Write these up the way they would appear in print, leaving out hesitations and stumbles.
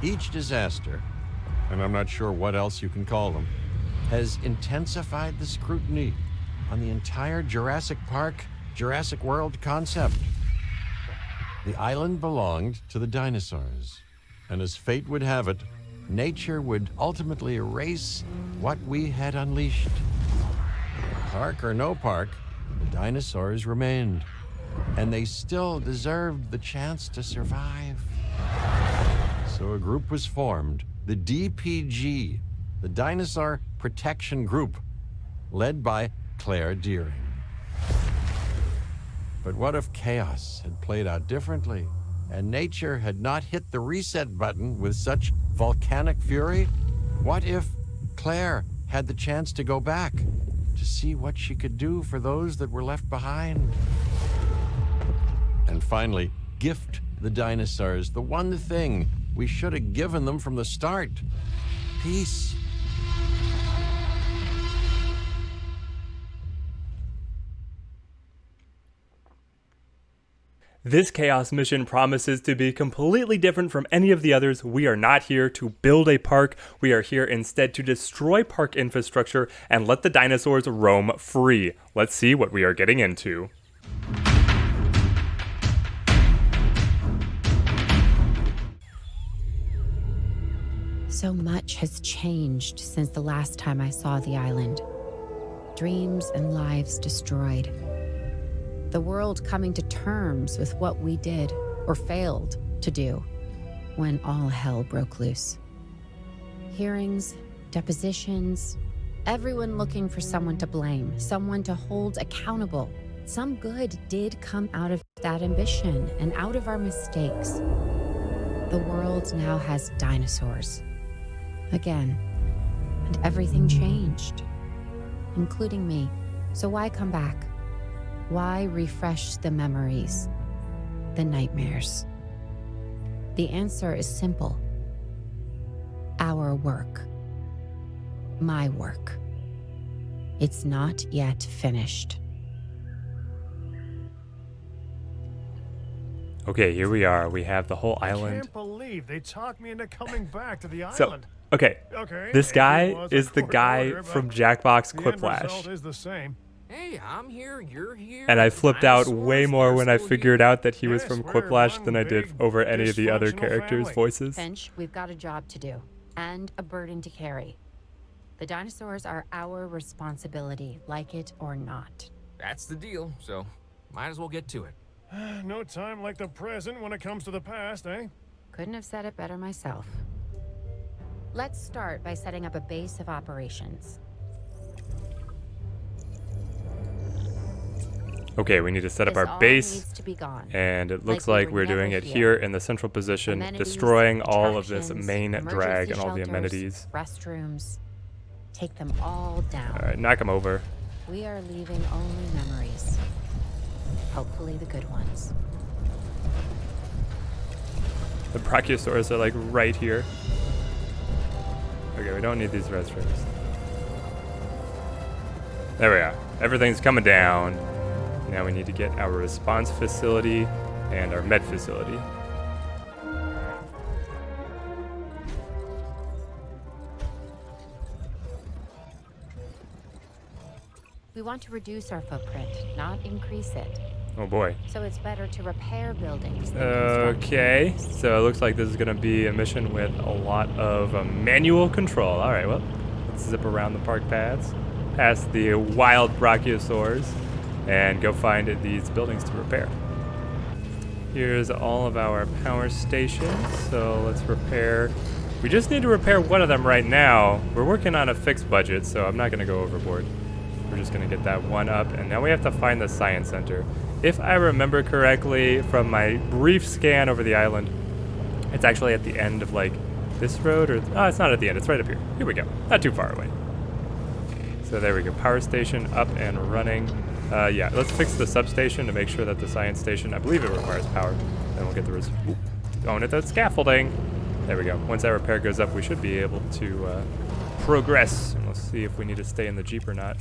Each disaster, and I'm not sure what else you can call them, has intensified the scrutiny on the entire Jurassic Park, Jurassic World concept. The island belonged to the dinosaurs, and as fate would have it, nature would ultimately erase what we had unleashed. Park or no park, the dinosaurs remained, and they still deserved the chance to survive. So a group was formed, the DPG, the Dinosaur Protection Group, led by Claire Deering. But what if chaos had played out differently, and nature had not hit the reset button with such volcanic fury? What if Claire had the chance to go back, to see what she could do for those that were left behind? And finally, gift the dinosaurs the one thing we should have given them from the start: peace. This Chaos mission promises to be completely different from any of the others. We are not here to build a park. We are here instead to destroy park infrastructure and let the dinosaurs roam free. Let's see what we are getting into. So much has changed since the last time I saw the island. Dreams and lives destroyed. The world coming to terms with what we did or failed to do when all hell broke loose. Hearings, depositions, everyone looking for someone to blame, someone to hold accountable. Some good did come out of that ambition and out of our mistakes. The world now has dinosaurs. Again, and everything changed, including me. So why come back? Why refresh the memories, the nightmares? The answer is simple. Our work. My work. It's not yet finished. Okay, here we are. We have the whole island. I can't believe they talked me into coming back to the So, island. okay, this guy is the guy order, from but Jackbox the end Quiplash. result is the same. Hey, I'm here, you're here. And I flipped out Dinosaurs, way more when I they're figured still out that he was Yes, from we're Quiplash one than I did big over any of the other dysfunctional characters' family. voices. Finch, we've got a job to do, and a burden to carry. The dinosaurs are our responsibility, like it or not. That's the deal, so might as well get to it. No time like the present when it comes to the past, eh? Couldn't have said it better myself. Let's start by setting up a base of operations. Okay, we need to set up This our all base, needs to be gone. and it looks Like we like were we're doing never it here. here in the central position, Amenities, destroying all of this attractions, main drag and all the emergency amenities. shelters, restrooms. Take them all down. All right, knock them over. We are leaving only memories. Hopefully the good ones. The Brachiosaurs are like right here. Okay, we don't need these restrooms. There we are. Everything's coming down. Now we need to get our response facility and our med facility. We want to reduce our footprint, not increase it. Oh boy. So it's better to repair buildings than construct. Okay, so it looks like this is going to be a mission with a lot of manual control. All right, well, let's zip around the park paths, past the wild brachiosaurs, and go find these buildings to repair. Here's all of our power stations, so let's repair. We just need to repair one of them right now. We're working on a fixed budget, so I'm not going to go overboard. We're just going to get that one up, and now we have to find the science center. If I remember correctly from my brief scan over the island, it's actually at the end of like this road, or oh, it's not at the end, it's right up here. Here we go, not too far away. So there we go, power station up and running. Yeah, let's fix the substation to make sure that the science station, I believe it requires power. Then we'll get the going at the scaffolding. There we go. Once that repair goes up, we should be able to progress. And let's see if we need to stay in the Jeep or not.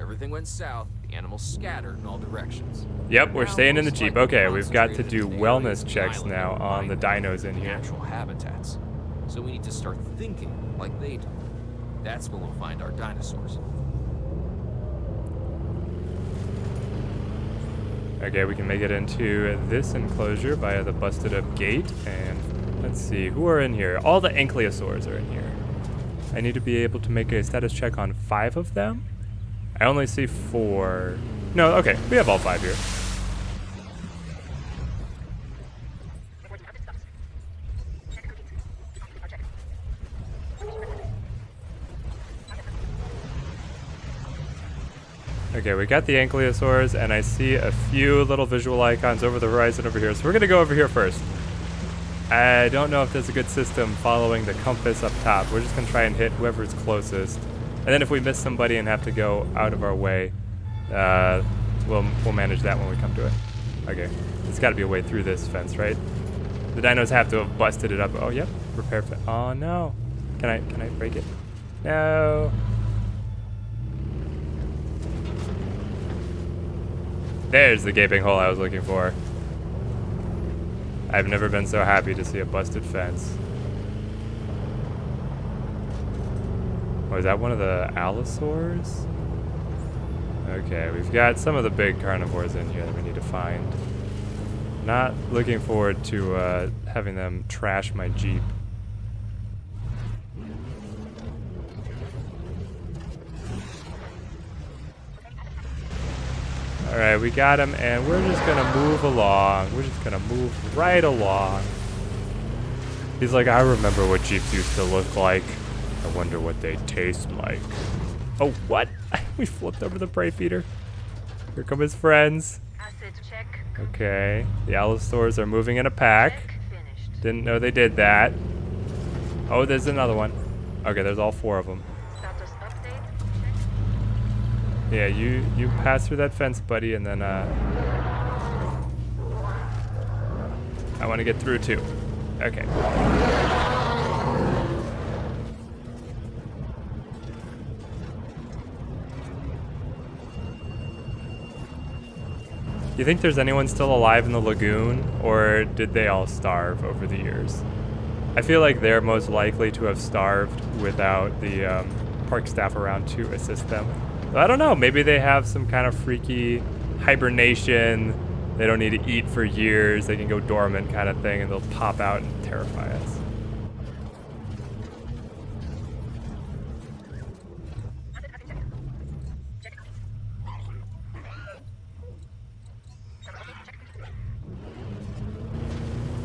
Everything went south The animals scattered in all directions. Yep, we're Now, staying in the most Jeep. likely Okay, we've got to concentrated do in the areas wellness of the checks island now that on the remind dinos in of here. natural habitats. So we need to start thinking like they do. That's where we'll find our dinosaurs. Okay, we can make it into this enclosure via the busted up gate. And let's see, who are in here? All the ankylosaurs are in here. I need to be able to make a status check on 5 of them. I only see 4. No, okay, we have all 5 here. Okay, we got the ankylosaurs, and I see a few little visual icons over the horizon over here. So we're gonna go over here first. I don't know if there's a good system following the compass up top. We're just gonna try and hit whoever's closest. And then if we miss somebody and have to go out of our way, we'll manage that when we come to it. Okay, there's gotta be a way through this fence, right? The dinos have to have busted it up. Oh, yep, repair fence. Oh, no. Can I break it? No. There's the gaping hole I was looking for. I've never been so happy to see a busted fence. Oh, is that one of the allosaurs? Okay, we've got some of the big carnivores in here that we need to find. Not looking forward to having them trash my Jeep. Alright, we got him, and we're just gonna move along. We're just gonna move right along. He's like, I remember what Jeeps used to look like. I wonder what they taste like. Oh, what? We flipped over the prey feeder. Here come his friends. Acid check. Okay, the allosaurs are moving in a pack. Check finished. Didn't know they did that. Oh, there's another one. Okay, there's all 4 of them. Status update. Check. Yeah, you pass through that fence, buddy, and then I want to get through too. Okay. You think there's anyone still alive in the lagoon, or did they all starve over the years? I feel like they're most likely to have starved without the park staff around to assist them. I don't know, maybe they have some kind of freaky hibernation. They don't need to eat for years. They can go dormant kind of thing, and they'll pop out and terrify us.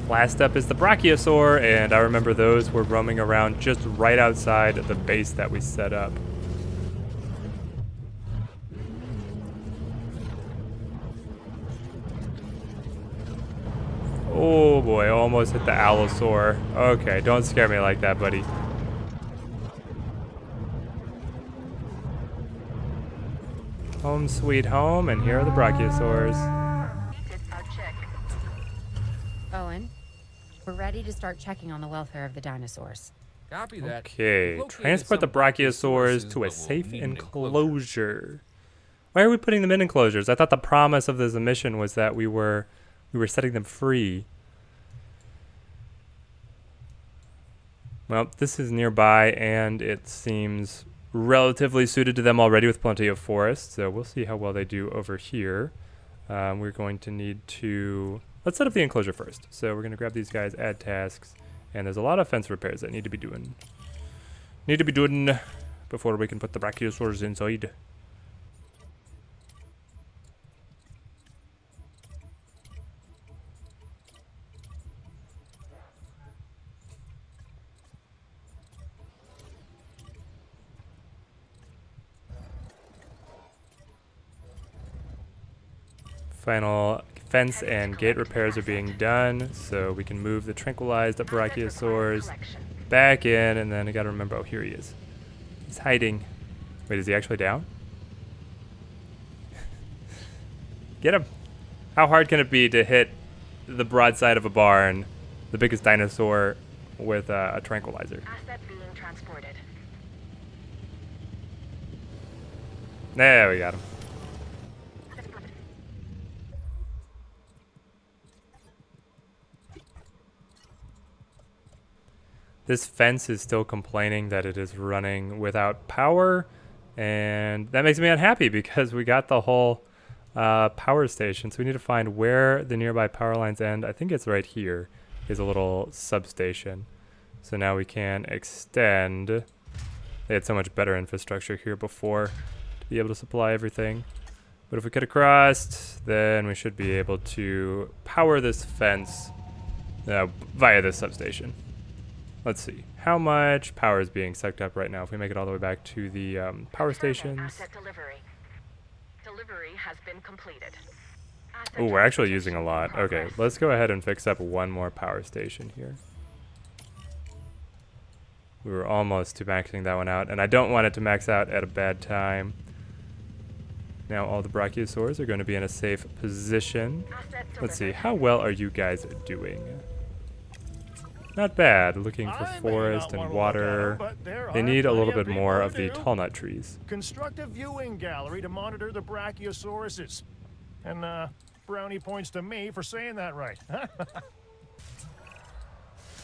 Last up is the Brachiosaur, and I remember those were roaming around just right outside the base that we set up. Oh boy, almost hit the Allosaur. Okay, don't scare me like that, buddy. Home sweet home, and here are the Brachiosaurs. Our check. Owen, we're ready to start checking on the welfare of the dinosaurs. Copy that. Okay, We've located transport the some Brachiosaurs to but a we'll safe need an enclosure. Why are we putting them in enclosures? I thought the promise of this mission was that we were setting them free. Well, this is nearby, and it seems relatively suited to them already with plenty of forest, so we'll see how well they do over here. We're going to need to... Let's set up the enclosure first. So we're going to grab these guys, add tasks, and there's a lot of fence repairs that need to be doing. Before we can put the Brachiosaurs inside. Final fence and gate repairs are being done, so we can move the tranquilized Brachiosaurs back in, and then I gotta remember, oh, here he is. He's hiding. Wait, is he actually down? Get him. How hard can it be to hit the broadside of a barn, the biggest dinosaur, with a tranquilizer? Asset being transported. There we got him. This fence is still complaining that it is running without power, and that makes me unhappy because we got the whole power station. So we need to find where the nearby power lines end. I think it's right here is a little substation. So now we can extend. They had so much better infrastructure here before to be able to supply everything. But if we cut across, then we should be able to power this fence via this substation. Let's see. How much power is being sucked up right now if we make it all the way back to the power stations? Asset delivery. Delivery has been completed. Asset Oh, we're actually using a transportation lot. in Okay, progress. let's go ahead and fix up one more power station here. We were almost to maxing that one out, and I don't want it to max out at a bad time. Now all the Brachiosaurs are going to be in a safe position. Asset Let's see, delivered. how well are you guys doing? Not bad, looking for I may forest not and wanna look at 'em, water. but there They are need a plenty little of bit more people of who the do. tall nut trees. Construct a viewing gallery to monitor the Brachiosauruses. And Brownie points to me for saying that right.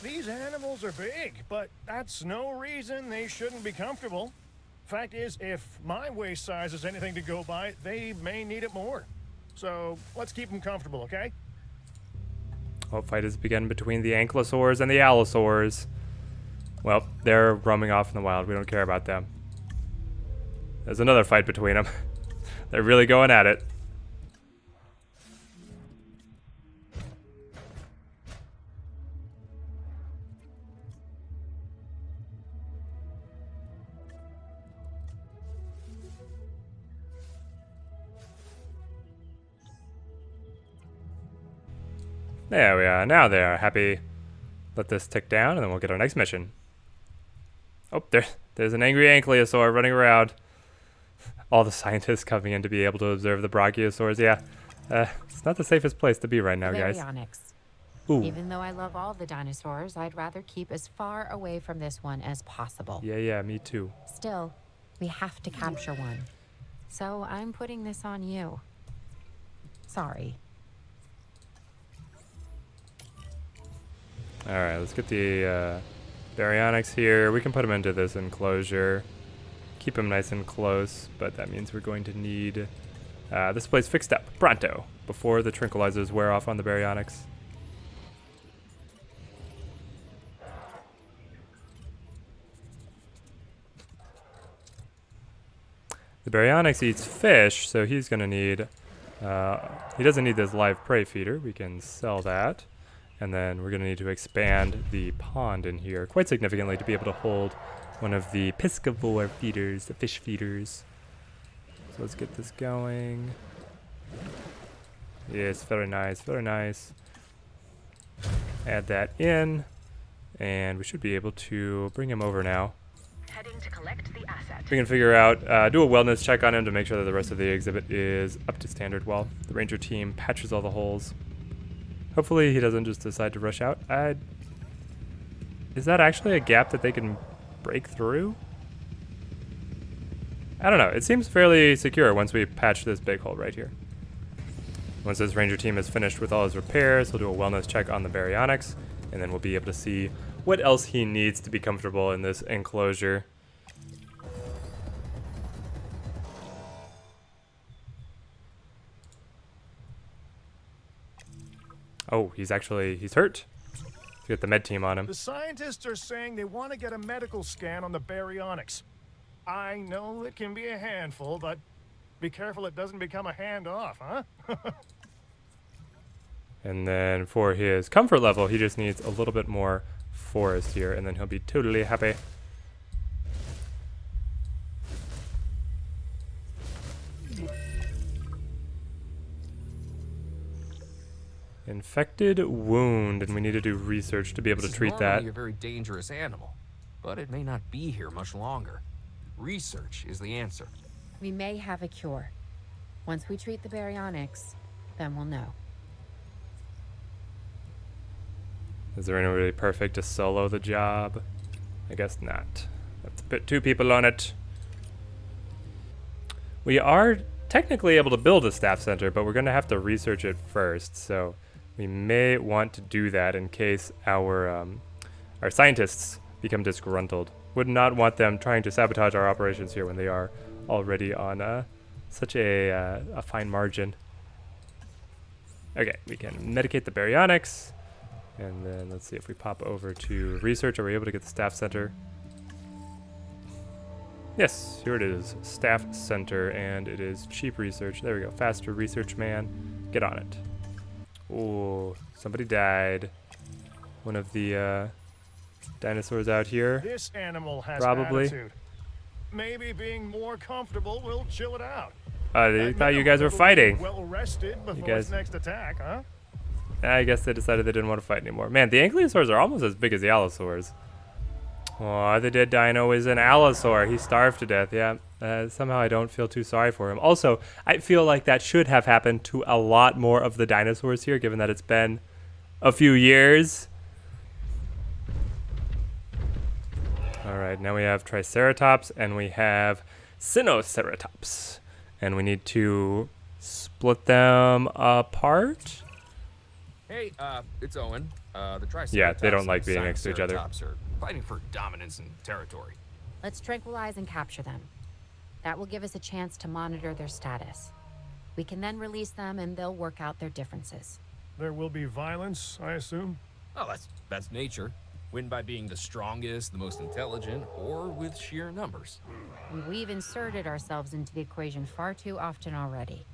These animals are big, but that's no reason they shouldn't be comfortable. Fact is, if my waist size is anything to go by, they may need it more. So let's keep them comfortable, okay? Oh, fight has begun between the ankylosaurs and the allosaurs. Well, they're roaming off in the wild. We don't care about them. There's another fight between them. They're really going at it. There we are. Now they are happy. Let this tick down, and then we'll get our next mission. Oh, there's an angry ankylosaur running around. All the scientists coming in to be able to observe the Brachiosaurs. Yeah, it's not the safest place to be right now, guys. Baryonyx. Ooh, Even though I love all the dinosaurs, I'd rather keep as far away from this one as possible. yeah, me too. Still, we have to capture one. So I'm putting this on you. Sorry. All right, let's get the Baryonyx here. We can put him into this enclosure. Keep him nice and close, but that means we're going to need this place fixed up pronto before the tranquilizers wear off on the Baryonyx. The Baryonyx eats fish, so he's going to need... he doesn't need this live prey feeder. We can sell that. And then we're going to need to expand the pond in here quite significantly to be able to hold one of the piscivore feeders, the fish feeders. So let's get this going. Yes, very nice, very nice. Add that in, and we should be able to bring him over now. Heading to collect the asset. We can figure out, do a wellness check on him to make sure that the rest of the exhibit is up to standard while the ranger team patches all the holes. Hopefully he doesn't just decide to rush out. Is that actually a gap that they can break through? I don't know. It seems fairly secure once we patch this big hole right here. Once this ranger team is finished with all his repairs, he'll do a wellness check on the Baryonyx, and then we'll be able to see what else he needs to be comfortable in this enclosure. Oh, he's hurt. Let's get the med team on him. The scientists are saying they want to get a medical scan on the Baryonyx. I know it can be a handful, but be careful it doesn't become a handoff, huh? And then for his comfort level, he just needs a little bit more forest here, and then he'll be totally happy. Infected wound, and we need to do research to be able to This is treat that. normally a very dangerous animal, but it may not be here much longer. Research is the answer. We may have a cure. Once we treat the Baryonyx, then we'll know. Is there anybody perfect to solo the job? I guess not. Let's put 2 people on it. We are technically able to build a staff center, but we're going to have to research it first. So we may want to do that in case our scientists become disgruntled. Would not want them trying to sabotage our operations here when they are already on such a fine margin. Okay, we can medicate the Baryonyx. And then let's see if we pop over to research. Are we able to get the staff center? Yes, here it is. Staff center, and it is cheap research. There we go. Faster research, man. Get on it. Oh, somebody died. One of the dinosaurs out here. This animal has Probably. attitude. Maybe being more comfortable will chill it out. They At thought you minimum, guys were it'll be fighting. Well rested before guys- its next attack, huh? I guess they decided they didn't want to fight anymore. Man, the ankylosaurs are almost as big as the allosaurs. Oh, the dead dino is an allosaur. He starved to death, yeah. Somehow I don't feel too sorry for him. Also, I feel like that should have happened to a lot more of the dinosaurs here, given that it's been a few years. Alright, now we have Triceratops, and we have Scinoceratops. And we need to split them apart. Hey, it's Owen. The Triceratops Yeah, they don't like and being next to each other. Scinoceratops are fighting for dominance and territory. Let's tranquilize and capture them. That will give us a chance to monitor their status. We can then release them and they'll work out their differences. There will be violence, I assume. Oh, that's nature. Win by being the strongest, the most intelligent, or with sheer numbers. And we've inserted ourselves into the equation far too often already.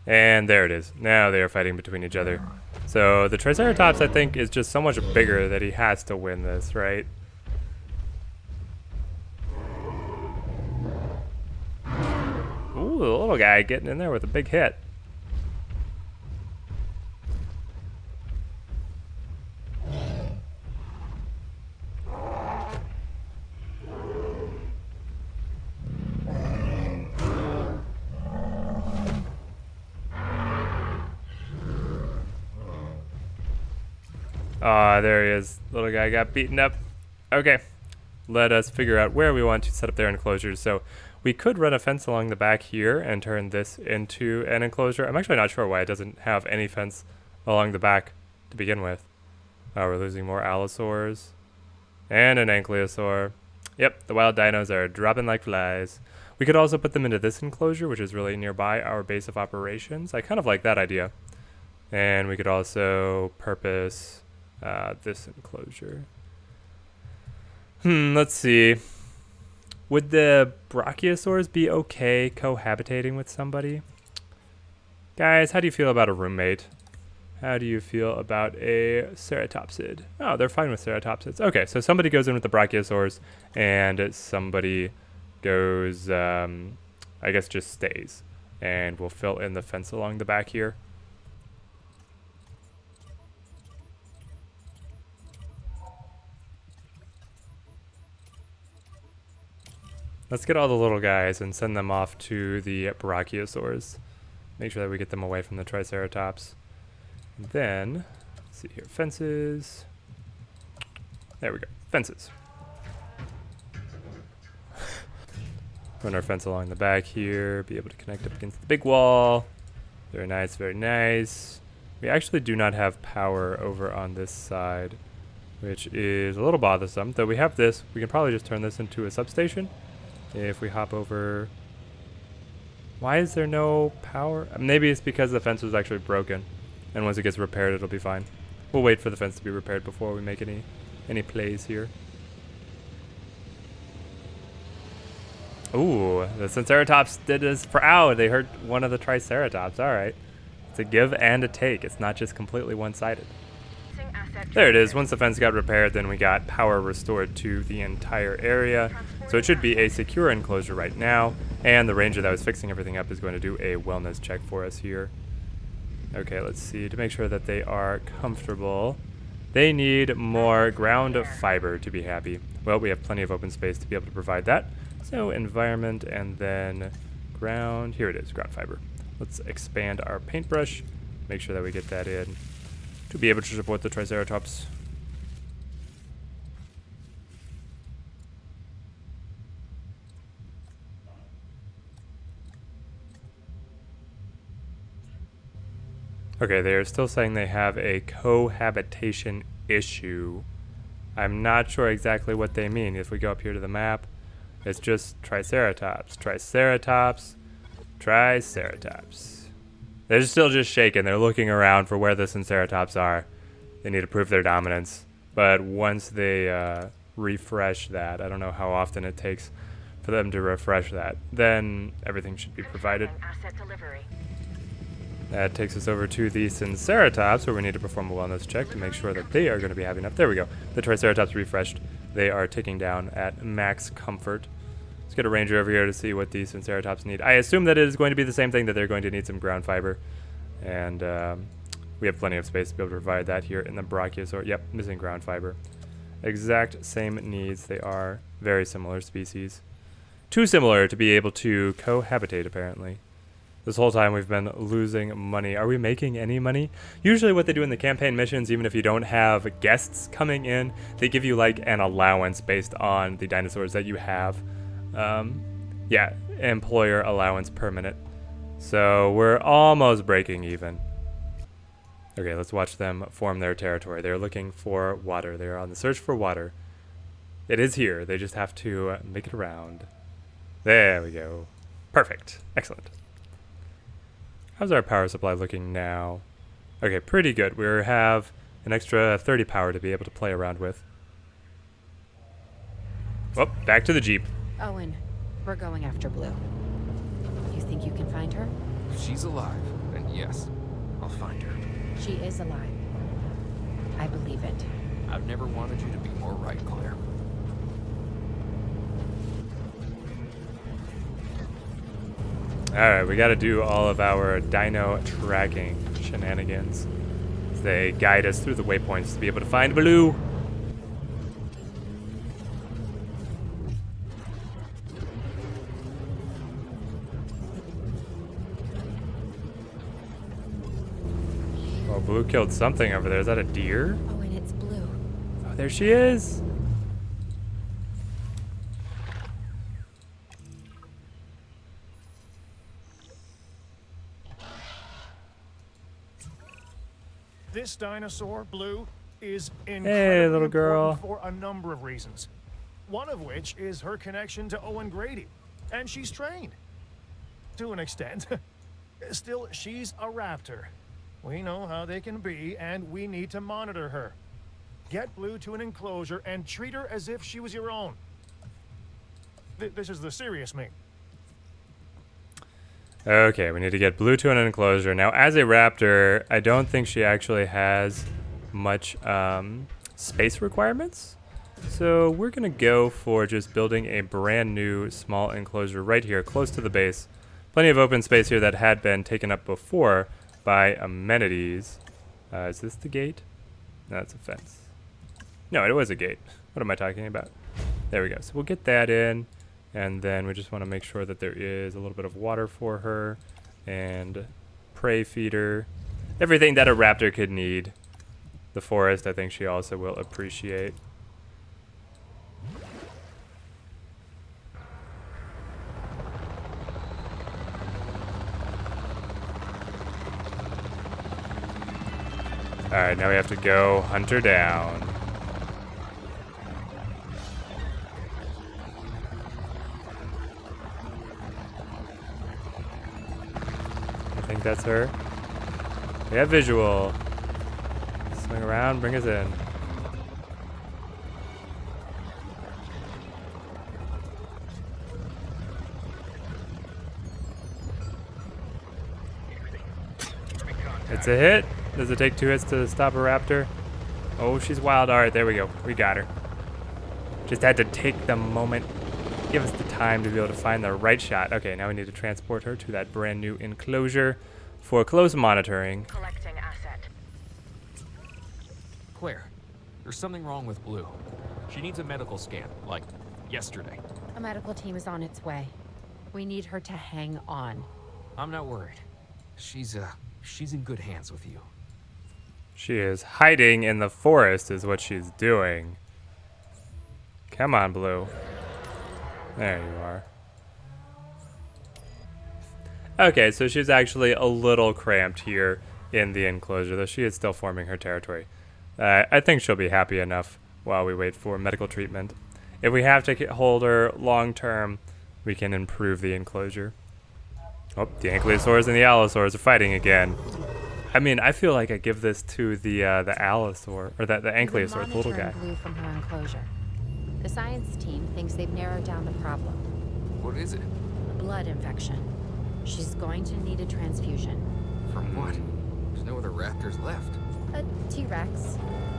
And there it is. Now they are fighting between each other. So the Triceratops, I think, is just so much bigger that he has to win this, right? Ooh, the little guy getting in there with a big hit. Ah, there he is. Little guy got beaten up. Okay, let us figure out where we want to set up their enclosures. So we could run a fence along the back here and turn this into an enclosure. I'm actually not sure why it doesn't have any fence along the back to begin with. We're losing more allosaurs and an ankylosaur. Yep, the wild dinos are dropping like flies. We could also put them into this enclosure, which is really nearby our base of operations. I kind of like that idea. And we could also purpose this enclosure. Let's see. Would the Brachiosaurs be okay cohabitating with somebody? Guys, how do you feel about a roommate? How do you feel about a ceratopsid? Oh, they're fine with ceratopsids. Okay, so somebody goes in with the Brachiosaurs, and somebody goes, I guess just stays. And we'll fill in the fence along the back here. Let's get all the little guys and send them off to the Brachiosaurs. Make sure that we get them away from the Triceratops. And then, let's see here, fences. There we go, fences. Run our fence along the back here, be able to connect up against the big wall. Very nice, very nice. We actually do not have power over on this side, which is a little bothersome. Though we have this, we can probably just turn this into a substation. If we hop over, why is there no power? Maybe it's because the fence was actually broken, and once it gets repaired, it'll be fine. We'll wait for the fence to be repaired before we make any plays here. Ooh, the Scinoceratops did us proud. They hurt one of the Triceratops. All right, it's a give and a take. It's not just completely one-sided. There it is. Once the fence got repaired, then we got power restored to the entire area. So it should be a secure enclosure right now. And the ranger that was fixing everything up is going to do a wellness check for us here. Okay, let's see. To make sure that they are comfortable, they need more ground fiber to be happy. Well, we have plenty of open space to be able to provide that. So environment and then ground. Here it is, ground fiber. Let's expand our paintbrush. Make sure that we get that in to be able to support the Triceratops. Okay, they are still saying they have a cohabitation issue. I'm not sure exactly what they mean. If we go up here to the map, it's just Triceratops, Triceratops, Triceratops. They're still just shaking. They're looking around for where the Scinoceratops are. They need to prove their dominance. But once they refresh that, I don't know how often it takes for them to refresh that, then everything should be provided. Asset delivery. That takes us over to the Scinoceratops, where we need to perform a wellness check to make sure that they are going to be having enough. There we go. The Triceratops refreshed. They are ticking down at max comfort. Let's get a ranger over here to see what the Scinoceratops need. I assume that it is going to be the same thing, that they're going to need some ground fiber. And we have plenty of space to be able to provide that here in the Brachiosaur. Yep, missing ground fiber. Exact same needs. They are very similar species. Too similar to be able to cohabitate, apparently. This whole time we've been losing money. Are we making any money? Usually what they do in the campaign missions, even if you don't have guests coming in, they give you like an allowance based on the dinosaurs that you have. Yeah, employer allowance per minute. So we're almost breaking even. Okay, let's watch them form their territory. They're looking for water. They're on the search for water. It is here. They just have to make it around. There we go. Perfect. Excellent. How's our power supply looking now? Okay, pretty good. We have an extra 30 power to be able to play around with. Whoop, back to the Jeep. Owen, we're going after Blue. You think you can find her? If she's alive, then yes, I'll find her. She is alive. I believe it. I've never wanted you to be more right, Claire. Alright, we gotta do all of our dino tracking shenanigans. They guide us through the waypoints to be able to find Blue. Oh, Blue killed something over there. Is that a deer? Oh, and it's Blue. Oh, there she is. This dinosaur, Blue, is Hey, incredibly little girl. important for a number of reasons. One of which is her connection to Owen Grady, and she's trained. To an extent. Still, she's a raptor. We know how they can be, and we need to monitor her. Get Blue to an enclosure and treat her as if she was your own. This is the serious me. Okay, we need to get Blue to an enclosure. Now, as a raptor, I don't think she actually has much space requirements. So we're going to go for just building a brand new small enclosure right here, close to the base. Plenty of open space here that had been taken up before by amenities. Is this the gate? No, it's a fence. No, it was a gate. What am I talking about? There we go. So we'll get that in. And then we just want to make sure that there is a little bit of water for her and prey feeder. Everything that a raptor could need. The forest, I think she also will appreciate. Alright, now we have to go hunt her down. I think that's her. We have visual. Swing around, bring us in. It's a hit. Does it take 2 hits to stop a raptor? Oh, she's wild. Alright, there we go. We got her. Just had to take the moment. Give us the time to be able to find the right shot. Okay, now we need to transport her to that brand new enclosure for close monitoring. Collecting asset. Claire, there's something wrong with Blue. She needs a medical scan, like yesterday. A medical team is on its way. We need her to hang on. I'm not worried. She's in good hands with you. She is hiding in the forest is what she's doing. Come on, Blue. There you are. Okay, so she's actually a little cramped here in the enclosure, though she is still forming her territory. I think she'll be happy enough while we wait for medical treatment. If we have to hold her long term, we can improve the enclosure. Oh, the ankylosaurs and the allosaurs are fighting again. I mean, I feel like I give this to the allosaur, or the ankylosaur, the little guy. Blue from her enclosure. The science team thinks they've narrowed down the problem. What is it? Blood infection. She's going to need a transfusion. From what? There's no other raptors left. A T-Rex.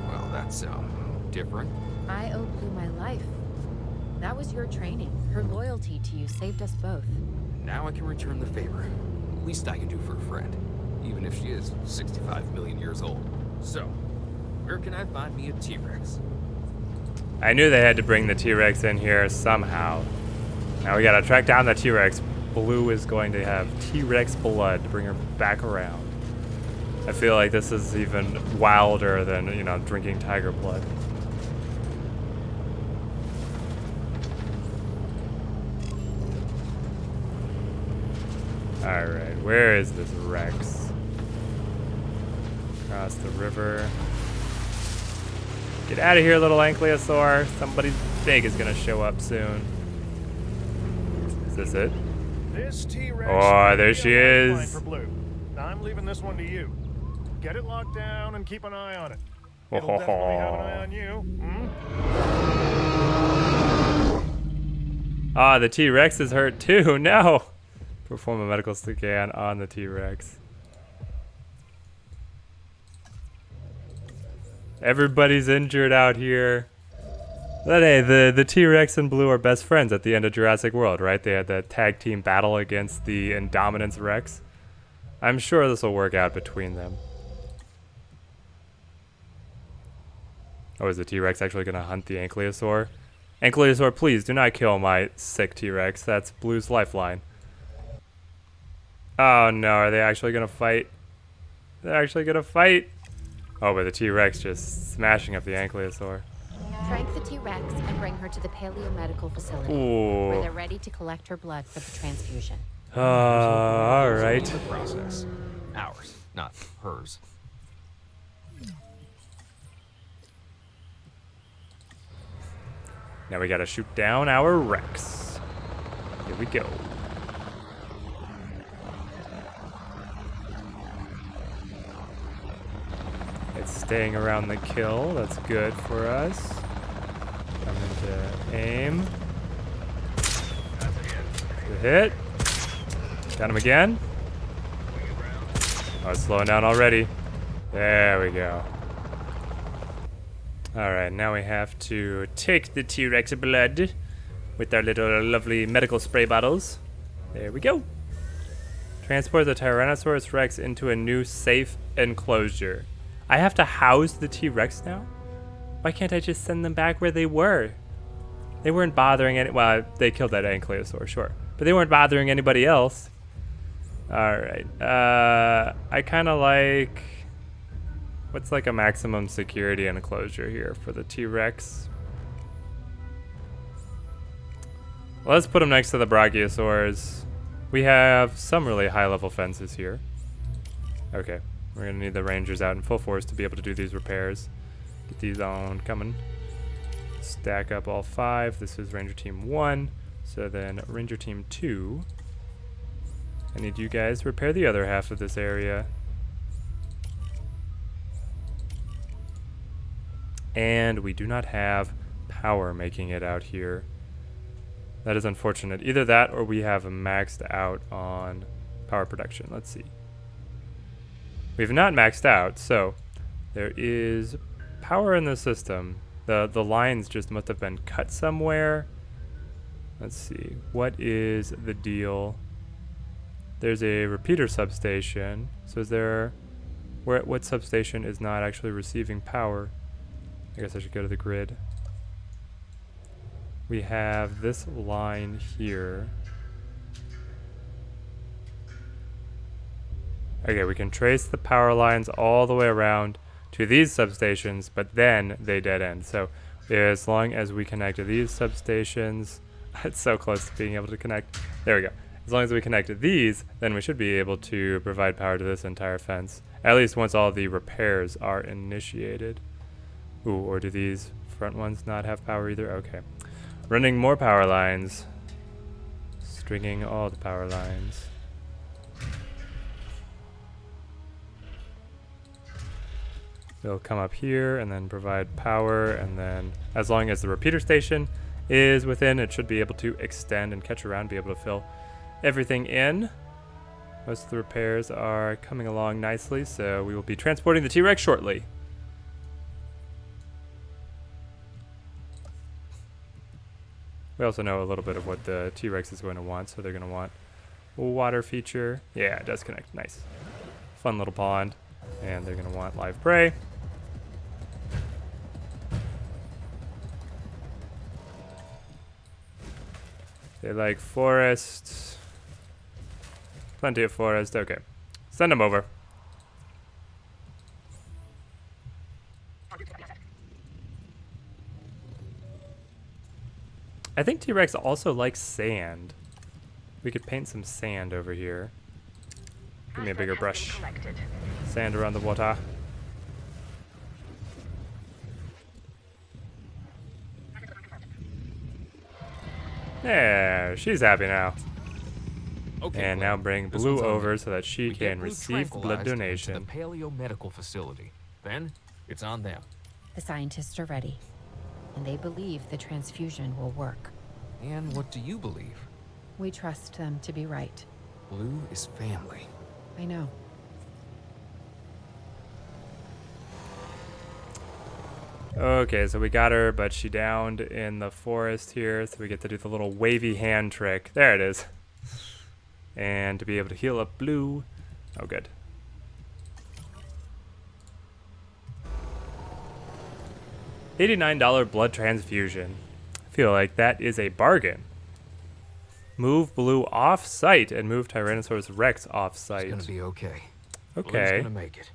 Well, that's, different. I owe Blue my life. That was your training. Her loyalty to you saved us both. Now I can return the favor. Least I can do for a friend, even if she is 65 million years old. So, where can I find me a T-Rex? I knew they had to bring the T-Rex in here somehow. Now we gotta track down the T-Rex. Blue is going to have T-Rex blood to bring her back around. I feel like this is even wilder than, you know, drinking tiger blood. Alright, where is this Rex? Across the river. Get out of here, little ankylosaur. Somebody big is gonna show up soon. Is this it? This T-Rex. Oh, there she lifeline is. For Blue. I'm leaving this one to you. Get it locked down and keep an eye on it. It'll definitely have an eye on you. Ah, the T-Rex is hurt too. No. Perform a medical scan on the T-Rex. Everybody's injured out here. But hey, the T-Rex and Blue are best friends at the end of Jurassic World, right? They had that tag team battle against the Indominus Rex. I'm sure this will work out between them. Oh, is the T-Rex actually going to hunt the ankylosaur? Ankylosaur, please do not kill my sick T-Rex. That's Blue's lifeline. Oh no, are they actually going to fight? They're actually going to fight? Oh, but the T-Rex just smashing up the ankylosaur. Trank the T-Rex and bring her to the paleomedical facility, Ooh. where they're ready to collect her blood for the transfusion. All right. The process. Ours, not hers. Now we gotta shoot down our Rex. Here we go. It's staying around the kill. That's good for us. Coming to aim. Good hit. Got him again. Oh, it's slowing down already. There we go. Alright, now we have to take the T-Rex blood with our little lovely medical spray bottles. There we go. Transport the Tyrannosaurus Rex into a new safe enclosure. I have to house the T-Rex now? Why can't I just send them back where they were? They weren't bothering any— well, they killed that ankylosaur, sure. But they weren't bothering anybody else. Alright, I kind of like— what's like a maximum security enclosure here for the T-Rex? Well, let's put them next to the Brachiosaurs. We have some really high-level fences here. Okay, we're gonna need the Rangers out in full force to be able to do these repairs. Get these on coming. Stack up all 5. This is Ranger Team 1. So then Ranger Team 2. I need you guys to repair the other half of this area. And we do not have power making it out here. That is unfortunate. Either that or we have maxed out on power production. Let's see. We've not maxed out, so there is power in the system. The lines just must have been cut somewhere. Let's see. What is the deal? There's a repeater substation. So is there— what substation is not actually receiving power? I guess I should go to the grid. We have this line here. Okay, we can trace the power lines all the way around to these substations, but then they dead end. So as long as we connect to these substations, it's so close to being able to connect. There we go. As long as we connect to these, then we should be able to provide power to this entire fence. At least once all the repairs are initiated. Ooh, or do these front ones not have power either? Okay. Running more power lines. Stringing all the power lines. They'll come up here and then provide power, and then as long as the repeater station is within, it should be able to extend and catch around, be able to fill everything in. Most of the repairs are coming along nicely, so we will be transporting the T-Rex shortly. We also know a little bit of what the T-Rex is going to want, so they're going to want a water feature. Yeah, it does connect. Nice. Fun little pond. And they're going to want live prey. They like forest. Plenty of forest. Okay. Send them over. I think T-Rex also likes sand. We could paint some sand over here. Give me a bigger brush. Sand around the water. There, she's happy now. Okay, And Claire, now bring this Blue one's on over me. so that she We get can Blue receive the blood tranquilized donation. into the paleo-medical facility. Then, it's on them. The scientists are ready, and they believe the transfusion will work. And what do you believe? We trust them to be right. Blue is family. I know. Okay, so we got her, but she downed in the forest here, so we get to do the little wavy hand trick. There it is. And to be able to heal up Blue. Oh, good. $89 blood transfusion. I feel like that is a bargain. Move Blue off-site and move Tyrannosaurus Rex off-site. It's gonna be okay. Blue's Okay. gonna make it.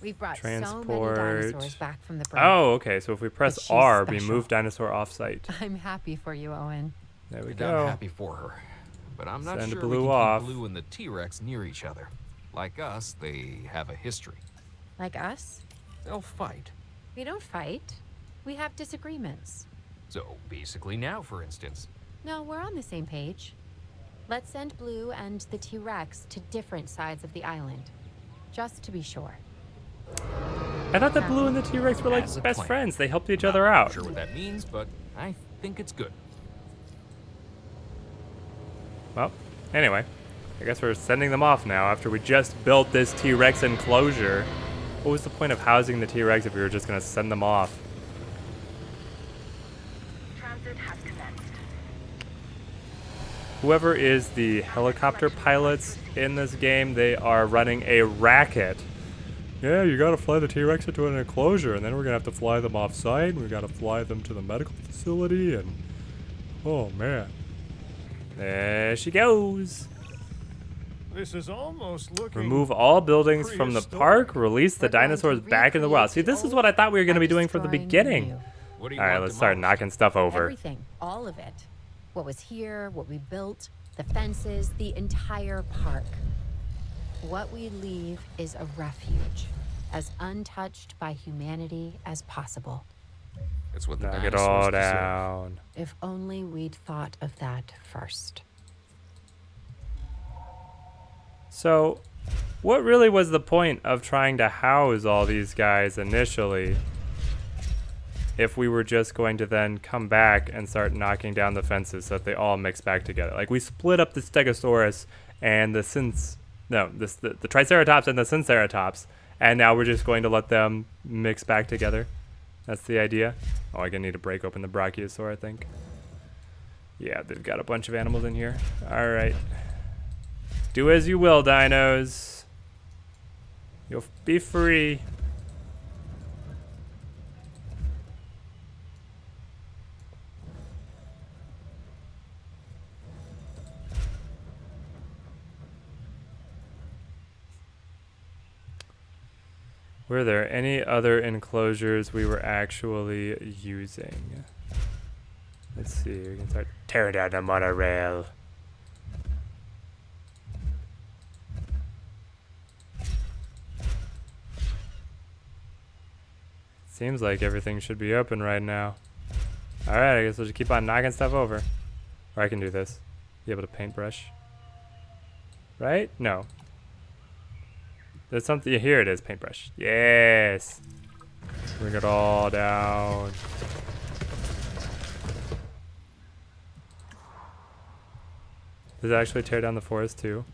We've brought so Transport. many dinosaurs back from the brink. Oh, okay, so if we press she's R, we special. move dinosaur off-site. I'm happy for you, Owen. There we And go. I'm happy for her. But I'm not Send sure Blue we can off. keep Blue and the T-Rex near each other. Like us, they have a history. Like us? They'll fight. We don't fight. We have disagreements. So basically now, for instance. No, we're on the same page. Let's send Blue and the T-Rex to different sides of the island. Just to be sure. I thought that Blue and the T-Rex were like As a best plan. friends. They helped each other out. Not sure what that means, but I think it's good. Well, anyway, I guess we're sending them off now after we just built this T-Rex enclosure. What was the point of housing the T-Rex if we were just going to send them off? Transit has commenced. Whoever is the helicopter pilots in this game, they are running a racket. Yeah, you gotta fly the T-Rex into an enclosure, and then we're gonna have to fly them off-site, and we gotta fly them to the medical facility, and... oh, man. There she goes. This is almost looking. Remove all buildings from the park, release the We're going to dinosaurs back in the wild. recreate See, the this is old what I thought we were gonna by be doing from the destroying beginning. new. What do you Alright, want let's the start most? knocking stuff over. Everything, all of it. What was here, what we built, the fences, the entire park. What we leave is a refuge, as untouched by humanity as possible. It's what the Knock it dinosaurs all deserve. down. If only we'd thought of that first. So, what really was the point of trying to house all these guys initially if we were just going to then come back and start knocking down the fences so that they all mix back together? Like, we split up the Stegosaurus and the Triceratops and the Scinoceratops, and now we're just going to let them mix back together. That's the idea. Oh, I'm gonna need to break open the Brachiosaur, I think. Yeah, they've got a bunch of animals in here. All right. Do as you will, dinos. You'll be free. Were there any other enclosures we were actually using? Let's see, we can start tearing down the monorail. Seems like everything should be open right now. Alright, I guess we'll just keep on knocking stuff over. Or I can do this. Be able to paintbrush. Right? No. There's something. Here it is, paintbrush. Yes! Bring it all down. Does it actually tear down the forest too?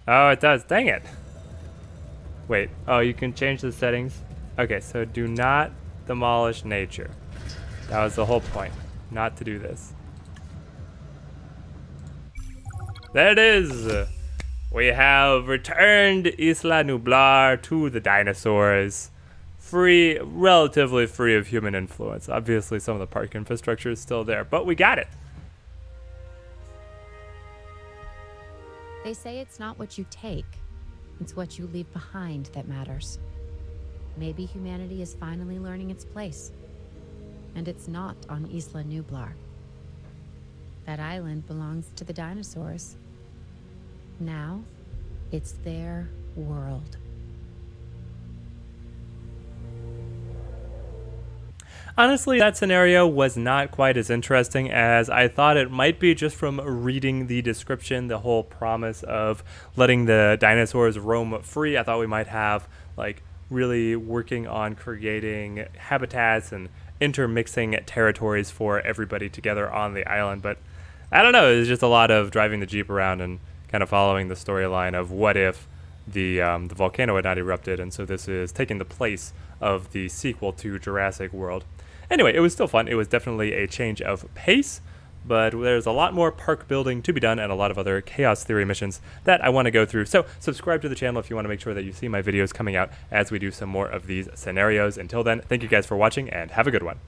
Oh, it does. Dang it! Wait. Oh, you can change the settings. Okay, so do not demolish nature. That was the whole point. Not to do this. There it is! We have returned Isla Nublar to the dinosaurs. Free, relatively free of human influence. Obviously, some of the park infrastructure is still there, but we got it. They say it's not what you take, it's what you leave behind that matters. Maybe humanity is finally learning its place. And it's not on Isla Nublar. That island belongs to the dinosaurs. Now, it's their world. Honestly, that scenario was not quite as interesting as I thought it might be just from reading the description, the whole promise of letting the dinosaurs roam free. I thought we might have, like, really working on creating habitats and intermixing territories for everybody together on the island. But I don't know, it was just a lot of driving the Jeep around and kind of following the storyline of what if the volcano had not erupted, and so this is taking the place of the sequel to Jurassic World. Anyway, it was still fun. It was definitely a change of pace, but there's a lot more park building to be done and a lot of other chaos theory missions that I want to go through. So subscribe to the channel if you want to make sure that you see my videos coming out as we do some more of these scenarios. Until then, thank you guys for watching and have a good one.